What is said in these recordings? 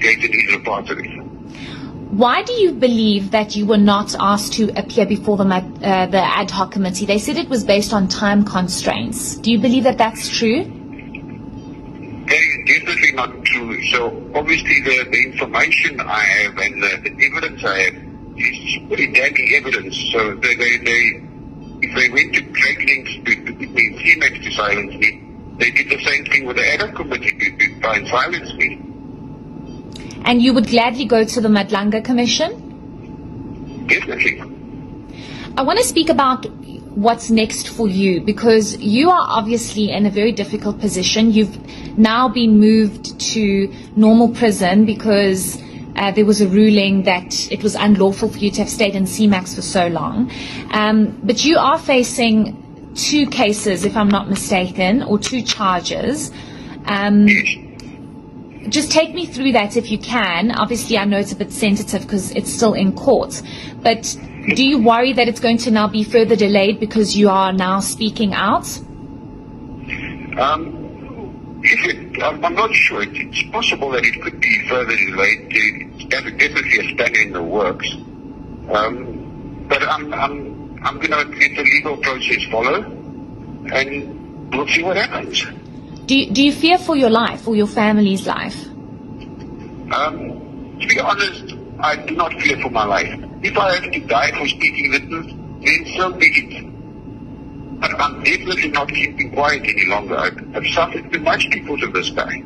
Gayton is a part of it. Why do you believe that you were not asked to appear before the ad hoc committee? They said it was based on time constraints. Do you believe that that's true? That is definitely not true. So obviously the information I have and the evidence I have is pretty damning evidence. So if they went to great lengths to put me in CMAX to silence me, they did the same thing with the ad hoc committee to try and silence me. And you would gladly go to the Madlanga Commission? Definitely. I want to speak about what's next for you, because you are obviously in a very difficult position. You've now been moved to normal prison because there was a ruling that it was unlawful for you to have stayed in CMAX for so long. But you are facing 2 cases, if I'm not mistaken, or 2 charges. Yes. Just take me through that if you can. Obviously, I know it's a bit sensitive because it's still in court. But do you worry that it's going to now be further delayed because you are now speaking out? I'm not sure. It's possible that it could be further delayed. It's definitely a spanner in the works. But I'm going to let the legal process follow, and we'll see what happens. Do you fear for your life or your family's life? To be honest, I do not fear for my life. If I have to die for speaking the truth, then so be it. But I'm definitely not keeping quiet any longer. I've suffered too much because of this guy.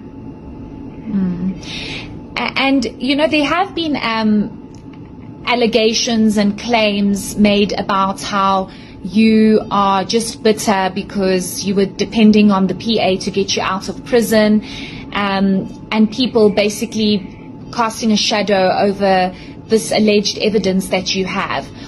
And, there have been allegations and claims made about how you are just bitter because you were depending on the PA to get you out of prison, and people basically casting a shadow over this alleged evidence that you have.